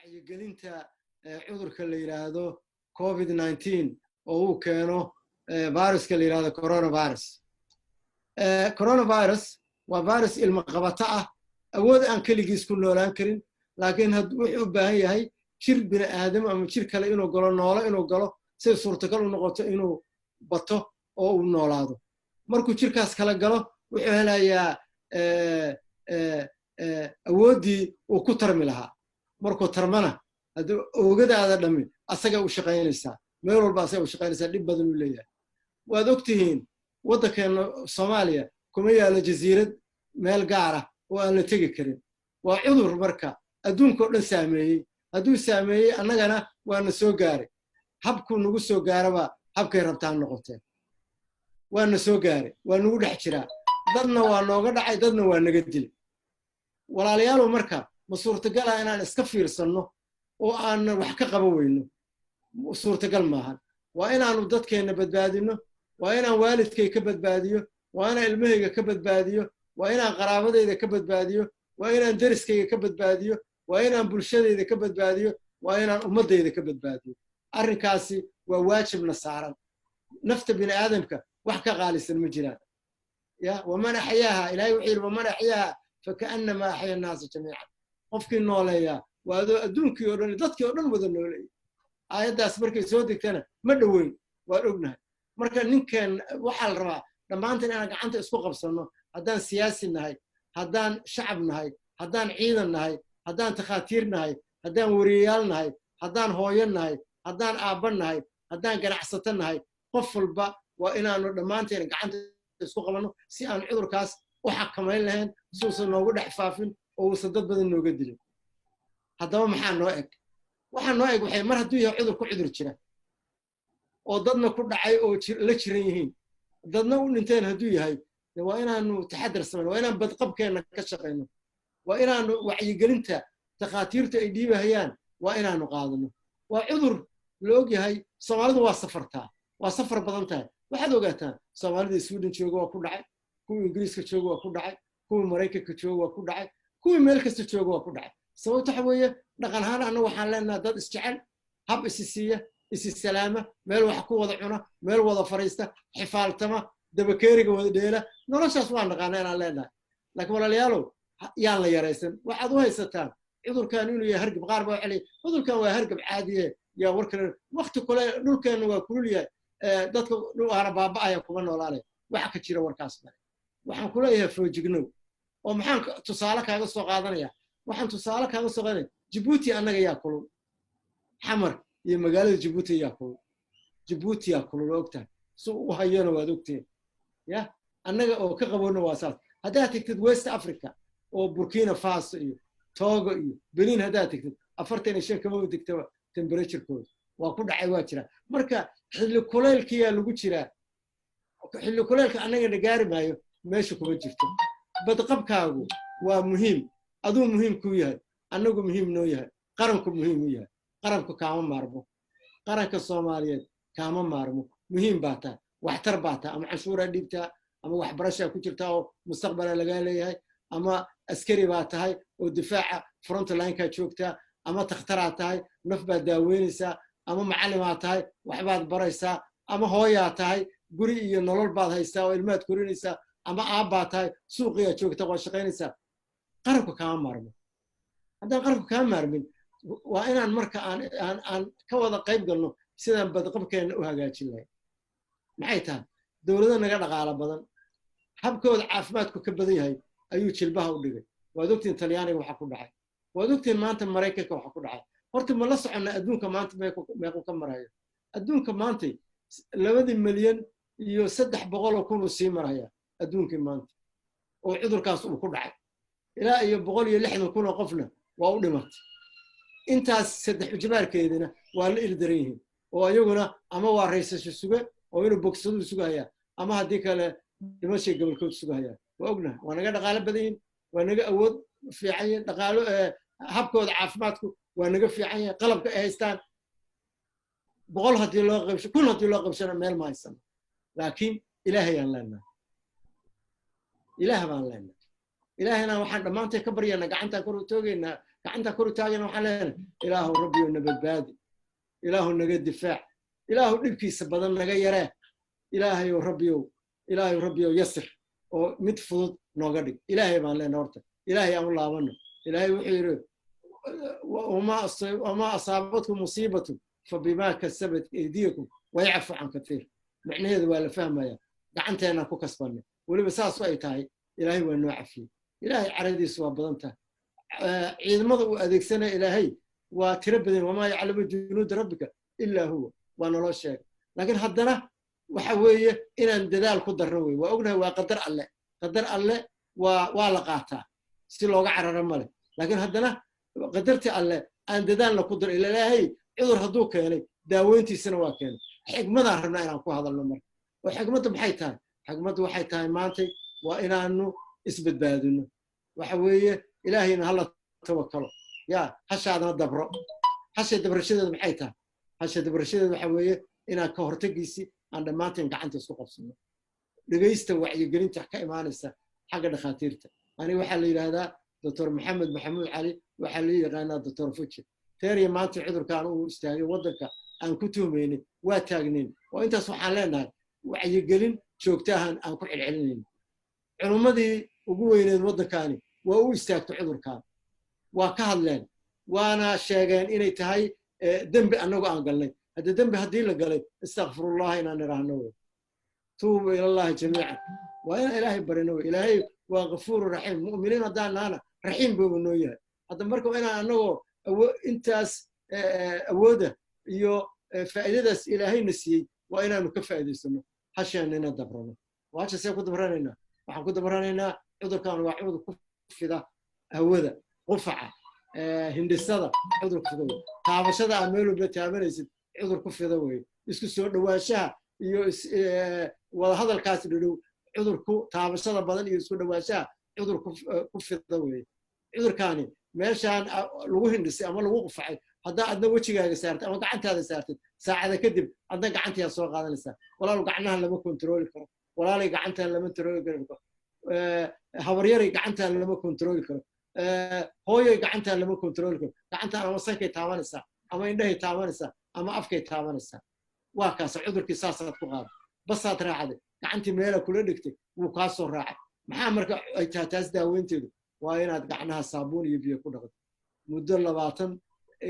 wacyigelinta cudurka la yiraahdo COVID-19 oo uu keeno viruska la yiraahdo coronavirus. Coronavirus waa virus ilma qabata ah, awood aan kaligiis ku noolaan karin, laakiin wuxuu u baahan yahay jir bini aadam ama jir kale inuu galo, noolo inuu galo si suurtagal u noqoto inuu bato oo uu noolaado. Markuu jirkaas kala galo wuxuu helayaa awoodii uu ku tarmi lahaa. markuu tarmana haddii oogadaada dhammi asaga u shaqaynaysaa, meel walba asaga u shaqaynaysaa, dhib badan uu leeyahay. waad ogtihiin waddankeena Soomaaliya kuma yaalo jasiirad meel gaar ah oo aan la tegi karin. waa cudur marka adduunka oo dhan saameeyey. hadduu saameeyey annagana waana soo gaaray. habkuu nagu soo gaaraba habkay rabtaan noqotee waana soo gaaray, waa nagu dhex jiraa. dadna waa nooga dhacay, dadna waa naga dilay. walaalayaalow marka ma suurtagala inaan iska fiirsanno oo aan wax ka qaban weyno? suurtagal maahan. waa inaanu dadkeenna badbaadino, waa inaan waalidkay ka badbaadiyo, waa inaan ilmahayga ka badbaadiyo, waa inaan qaraabadayda ka badbaadiyo, waa inaan deriskayga ka badbaadiyo, waa inaan bulshadayda ka badbaadiyo, waa inaan ummaddayda ka badbaadiyo. arrinkaasi waa waajibna saaran. nafta bini aadamka wax ka qaalisan ma jiraan. waman axyaaha, ilaahay wuxuu yidhi waman axyaaha fakaannama axya annaasa jamiican. qofkii nooleeyaa waa adoo adduunkii oo dhan, dadkii oo dhan wada nooleeyay. aayaddaas markay soo degtana ma dhoweyn, waan ognahay. marka ninkeen waxaa la rabaa dhammaanteen inaan gacanta isku qabsanno. haddaan siyaasi nahay, haddaan shacab nahay, haddaan ciidan nahay, haddaan takhaatiir nahay, haddaan wariyayaal nahay, haddaan hooyo nahay, haddaan aabba nahay, haddaan ganacsato nahay, qof walba waa inaanu dhammaanteen gacanta isku qabanno si aan cudurkaas u xakamayn lahayn, si uusan noogu dhex faafin oo uusan dad badan nooga dilin. haddaba maxaa noo eg? waxaa noo eg waxay mar hadduu yahay cudur ku cudur jira oo dadna ku dhacay oo la jiran yihiin, dadna u dhinteen hadduu yahay, waa inaanu taxadar samayno, waa inaan badqabkeenna ka shaqayno, waa inaanu wacyigelinta takhaatiirta ay dhiibahayaan waa inaanu qaadano. waa cudur la og yahay. soomaalidu waa safartaa, waa safar badan tahay. waxaad ogaataan soomaalida Sweden jooga waa ku dhacay, kuwii Ingiriiska jooga waa ku dhacay, kuwii Maraykanka jooga waa ku dhacay, kuwii meel kasta jooga waa ku dhacay. sababta waxa weeye dhaqan ahaan annagu waxaan leenahay dad isjecel, hab isi siiya, isi salaama, meel wax ku wada cuna, meel wada fariista, xifaaltama, dabakeeriga wada dheela. noloshaas waan naqaanaa inaan leenahay. laakiin walaalayaalow yaan la yaraysan. waxaad u haysataan cudurkan inuu yahay hargab. qaar baa waxay cudurkan waa hargab caadiye, yaa warkale waqti kale dhulkeenna waa kulul yahay, dadka dhul aana baaba'aya kuma noolaanay. waxa ka jira warkaas male. waxaan ku leeyahay foojignow. oo maxaan tusaale kaaga soo qaadanayaa? waxaan tusaale kaaga soo qaadanaya Djibouti. annaga yaa kulul, xamar iyo magaalada Djibouti yaa kulul. Djibouti yaa kulul, ogtahay si u hayana waad ogtiin. annaga oo ka qaboona waa saas. haddaad tagtid West Africa oo Burkina Faso iyo Togo iyo Benin haddaad tagtid 45 kama degtaba temperature-kooda waa ku dhacay, waa jira. marka xilli kulaylkiyaa lagu jiraa. xilli kulaylka annagana gaari maayo, meesha kuma jirto. badqabkaagu waa muhiim. aduu muhiim kuu yahay, annagu muhiim noo yahay, qaranku muhiim u yahay. qaranku kaama maarmo. qaranka Soomaaliyeed kaama maarmo. muhiim baa tahay, waxtar baa tahay. ama canshuuraa dhiibtaa, ama waxbarashaa ku jirtaa oo mustaqbala lagaa leeyahay, ama askari baa tahay oo difaaca front line-kaa joogtaa, ama takhtaraa tahay naf baad daaweynaysaa, ama macallimaa tahay waxbaad baraysaa, ama hooyaa tahay guri iyo nolol baad haystaa oo ilmaad korinaysaa, ama aabbaa tahay suuqiyaa joogtaa waa shaqaynaysaa. qaranku kaama maarmo. haddaan qaranku kaa maarmin, waa inaan marka aan ka wada qayb galno sidaan badqabkeenna u hagaajin lahayn. maxay tahay? dowlado naga dhaqaalo badan, habkooda caafimaadku ka badan yahay ayuu jilbaha u dhigay. waad ogtiin Talyaaniga waxa ku dhacay, waad ogtiin maanta Maraykanka waxa ku dhacay. horta ma la soconna adduunka maanta meequu ka marayo? adduunka maanta 2 milyan iyo 300 kun uu sii maraya adduunkii maanta oo cudurkaas uu ku dhacay. ilaa iyo 160 kun oo qofna waa u dhimatay. intaas 3 jibaarkeedina waa la ildaran yihiin oo ayaguna ama waa raysasho suga oo inuu bogsadu sugaya, ama haddii kale dhimashay gobolkood sugaya. waa ognahay waa naga dhaqaalo badan yihiin, waa naga awood fiican yihiin, dhaqaalo habkooda caafimaadku waa naga fiican yahay. qalabka ay haystaan 100 haddii loo qaybsho, 1000 haddii loo qaybshana meel ma haysano. laakiin ilaahayaan leenahay. ilaah baan leenahay. ilaahayna waxaan dhammaanteen ka baryaynaa, gacantaan kor u toogaynaa gacanta kor u taagana waxaan leenahay ilaahu rabbiyo nabadbaadi ilaahu naga difaac ilaahu dhibkiisa badan naga yaree ilaahayow rabbiyow yasir oo mid fudud nooga dhig ilaahay baan leenahay horta ilaahay aan u laabano ilaahay wuxuu yidhi wamaa asaabatkum musiibatu fabimaa kasabat aydiyakum wayacfu can katiir macnaheedu waa la fahmaya gacanteenaan ku kasbanay weliba saasu ay tahay ilaahay waa noo cafiyey ilaahay caradiisu waa badan tahay ciidamada uu adeegsanaya ilaahay waa tiro badan wamaa yaclamu junuuda rabbika ilaa huwa waa naloo sheegay laakiin haddana waxa weeye inaan dadaal ku darno wey waa ognahay waa qadar alle waa la qaataa si looga cararo male laakiin haddana qadartii alle aan dadaalna ku dar ilaahay cudur hadduu keenay daaweyntiisana waa keenay xigmadaan rabnaa inaan ku hadalno marka oo xigmadda maxay tahay xigmaddu waxay tahay maantay waa inaanu isbadbaadino waxa weeye ilaahayna hala tawakkalo yaa hashaadana dabro hasha dabrashadeedu maxay tahay hasha dabrashadeedu waxa weeye inaan ka hortagiisii aan dhammaanteen gacanta isku qabsano dhegaysta wacyigelinta ka imaanaysa xagga dhakhaatiirta aniga waxaa la yidhaahdaa doctor maxamed maxamuud cali waxaa la yaqaanaa doctor fuji teeriya maanta cudurkaan uu istaagay waddanka aan ku tuhmaynin waa taagnayn oo intaas waxaan leenahay wacyigelin joogtaahan aan ku celcelinayno culummadii ugu weyneed waddankaani waa u istaagtay cudurkaan waa ka hadleen waana sheegeen inay tahay dembi annagu aan galnay hadda dembi haddii la galay istakfirullah inaan nidhaahno wey tuubu ilallahi jamiican waa inaan ilaahay barino wey ilaahay waa kafuuru raxiim mu'miniin haddaan nahana raxiim buuba noo yahay hadda marka waa inaan annagoo intaas awooda iyo faa'iidadaas ilaahayna siiyey waa inaanu ka faa'iidaysano hasheennina dabrano waasha see ku dabranaynaa waxaan ku dabranaynaa cudurkan waa cudur ku fida hawada qufaca hindhisada cudur ku fida wey taabashada aan meel walba taabanaysid cudur ku fida wey isku soo dhawaanshaha iyo wada hadalkaas dhadhow cudurku taabashada badan iyo isku dhawaanshaha cudur ku fida wey cudurkaani meeshaan lagu hindhisay ama lagu qufacay haddaa adna wejigaaga saartay ama gacantaada saartid saacada kadib adna gacantiyaa soo qaadanaysaa walaal gacnahan lama kontrooli karo walaalay gacantaan lama kontrooli karo habaryaray gacantaan lama kontrooli karo hooyoy gacantaan lama kontrooli karo gacantaan ama sankay taabanaysaa ama indhahay taabanaysaa ama afkay taabanaysaa waa kaasa cudurkii saasaad ku qaada basaad raacday gacantii meela kula dhigtay wuu kaa soo raacay maxaa marka ay tahay taas daaweynteedu waa inaad gacnaha saabuun iyo biyo ku dhaqdo muddo 20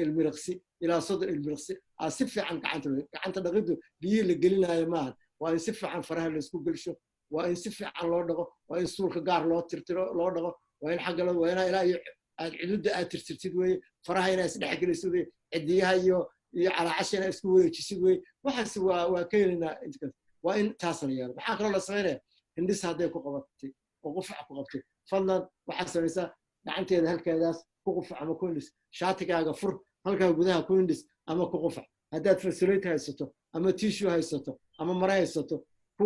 ilbiriqsi ilaa 30 ilbiriqsi aad si fiican gacanta dhaqiddu biyihii la gelinayo maahan waa in si fiican faraha laysku gelsho waa in si fiican loo dhaqo waa in suulka gaar loo tirtiro loo dhaqo waa in xagga waa inaa ilaa iyo aad cududda aad tirtirtid weeye faraha inaa isdhexgelisid weye cidiyaha iyo calaacasha inaa isku wareejisid weye waxaas waa ka helaynaa intaas waa in taas la yeelo maxaa kaloo la samaynaya hindhis hadday ku qabatay oo qufac ku qabtay fadlan waxaad samaysaa gacanteeda halkeedaas ku qufac ama ku hindhis shaatigaaga fur halkaa gudaha ku hindhis ama ku qufac haddaad fasilate haysato ama tissue haysato ama mara haysato ku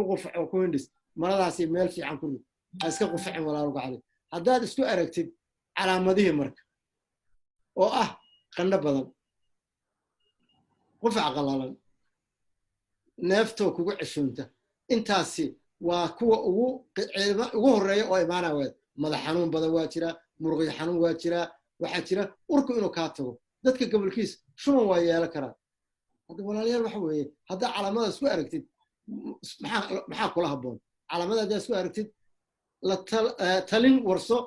qufac oo ku hindhis maradaasi meel fiican ku rid ha iska qufacin walaaluga cali haddaad isku aragtid calaamadihii marka oo ah qandho badan qufac qalalan neeftoo kugu ceshoonta intaasi waa kuwa ugu horeeya oo imaanaya madax xanuun badan waa jira muruqyo xanuun waa jira waxaa jira urku inuu kaa tago dadka gobolkiis shuban waa yeelan karaa hadda walaalayaal waxa weeye haddaa calaamada isku aragtid maxaa kula habboon calaamada haddaa isku aragtid talin warso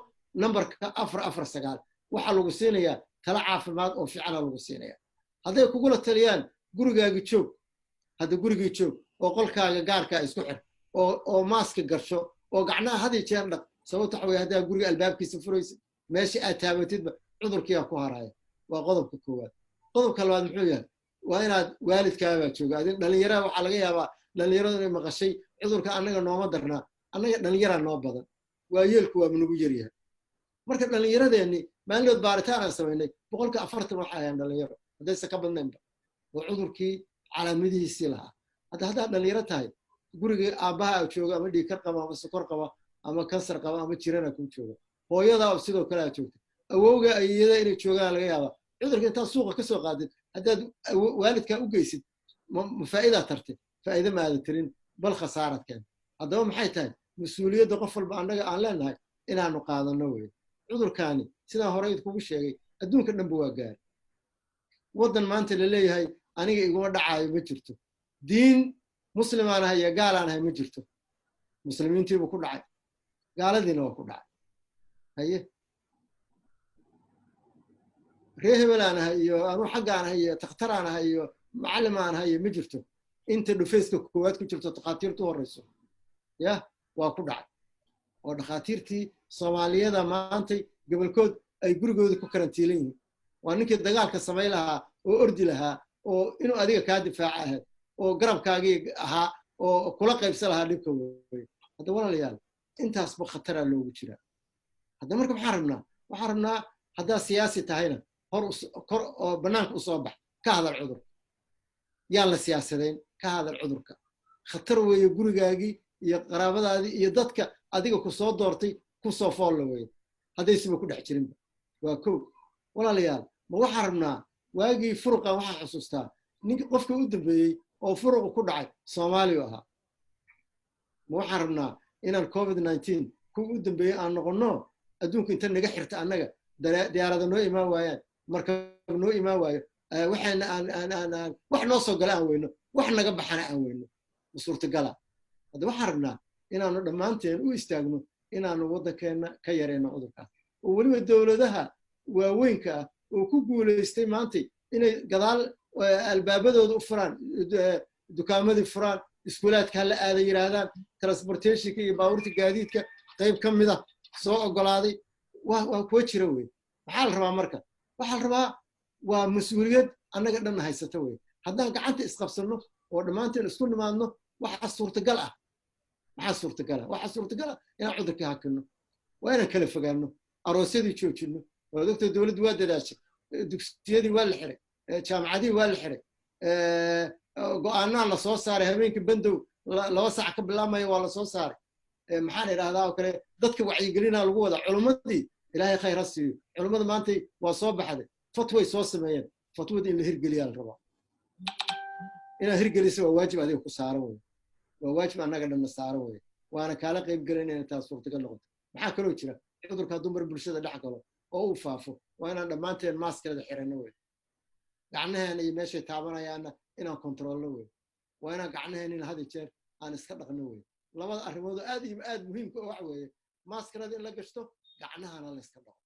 nambarka 449 waxaa lagu siinayaa tala caafimaad oo fiicana lagu siinayaa hadday kugula taliyaan gurigaaga joog hadda gurigii joog oo qolkaaga gaarkaa isku xir oo maaska garsho oo gacnaha had iyo jeer dhaq sababta waxa weeye haddaa guriga albaabkiisa furaysid meesha aad taabatidba cudurkiyaa ku haraya waa qodobka koowaad qodobka labaad muxuu yahay waa inaad waalidkaabaa jooga adin dhallinyarada waxaa laga yaabaa dhallinyaradu inay maqashay cudurka annaga nooma darnaa annaga dhallinyaraa noo badan waa yeelku waa nagu yaryahay marka dhallinyaradeenni maalinlood baaritaan aan samaynay 40% waxay hayaan dhallinyaro haddaysa ka badnaynba oo cudurkii calaamadihiisii lahaa haddaad dhallinyaro tahay gurigii aabbaha jooga ama dhiigkar qaba ama sokor qaba ama kansar qaba ama jirana kuu jooga hooyadaa sidoo kale aad joogta awowga ayada inay joogaan laga yaabaa cudurka intaad suuqa ka soo qaadid haddaad waalidkaa u geysid ma faa'iidaa tartay faa'iido ma aada tirin bal khasaarad keen haddaba maxay tahay mas-uuliyadda qof walba annaga aan leenahay inaanu qaadanno weye cudurkaani sidaan horey kugu sheegay adduunka dhanba waa gaari waddan maanta la leeyahay aniga iguma dhacaayo ma jirto diin muslimaan ahay iyo gaalaan ahay ma jirto muslimiintiibuu ku dhacay gaaladiina waa ku dhacay haye ree hebelaan ahay iyo anuu xaggaan ahay iyo takhtaraan ahay iyo macallimaan ahay iyo ma jirto inta dhufayska koowaad ku jirto takhaatiirtu horeyso ya waa ku dhacay oo dhakhaatiirtii soomaaliyada maantay gobolkood ay gurigooda ku karantiilan yihiin waa ninkii dagaalka samayn lahaa oo ordi lahaa oo inuu adiga kaa difaaca ahayd oo garabkaagii ahaa oo kula qaybsan lahaa dhibka wey hadda walaalayaal intaasba khataraa loogu jiraa hadda marka waxaan rabnaa haddaa siyaasi tahayna kor oo bannaanka u soo bax ka hadal cudur yaan la siyaasadayn ka hadal cudurka khatar weeye gurigaagii iyo qaraabadaadii iyo dadka adiga ku soo doortay ku soo foolla weye haddaysiba ku dhex jirinba waa kow walaalayaal ma waxaan rabnaa waagii furuqan waxaa xusuustaa ninka qofka u dambeeyey oo furuqu ku dhacay soomaaliya ahaa ma waxaan rabnaa inaan covid-19 ku u dambeeyey aan noqonno adduunku inta naga xirta annaga diyaarada noo imaan waayaan markab noo imaan waayo waxayna aan wax noo soo gala aan weyno wax naga baxana aan weyno ma suurtagala hadda waxaan rabnaa inaanu dhammaanteen u istaagno inaanu waddankeenna ka yarayno cudurkaas oo weliba dowladaha waaweynka ah oo ku guulaystay maantay inay gadaal albaabadooda u furaan dukaamadii furaan iskuulaadka hala aada yiraahdaan transportationka iyo baabuurta gaadiidka qayb ka mida soo ogolaaday waa kuwa jira wey maxaa la rabaa marka waxaa la rabaa waa mas-uuliyad annaga dhanna haysata wey haddaan gacanta isqabsanno oo dhammaanteen isku nimaadno waxaa suurtagal ah waxaa suurtagal ah inaan cudurkii hakinno waa inaan kala fogaanno aroosyadii joojinno waa doctor dowladdu waa dadaashay dugsiyadii waa la xiray jaamacadihii waa la xiray go'aanaha la soo saaray habeenkii bandow 2 saac ka bilaabmaya waa la soo saaray maxaan idhahdaa oo kale dadka wacyigelinaa lagu wadaa culimmadii ilaahay khayr ha siiyo culimmada maantay waa soo baxday fatway soo sameeyeen fatwada in la hirgeliyaa la rabaa inaad hirgelisa waa waajib adiga ku saaran wey waa waajib annaga dhanna saaran wey waana kaala qayb gelin inay taas suurtagal noqoto maxaa kaloo jira cudurka hadduu mar bulshada dhex galo oo uu faafo waa inaan dhammaanteen maaskeeda xiranno wey gacnaheena iyo meeshay taabanayaanna inaan kontroolno wey waa inaan gacnaheena had iyo jeer aan iska dhaqno wey labada arrimood aad iyo aad muhiimka oo wax weeye maaskarada in la gashto gacnahana la iska dhaqo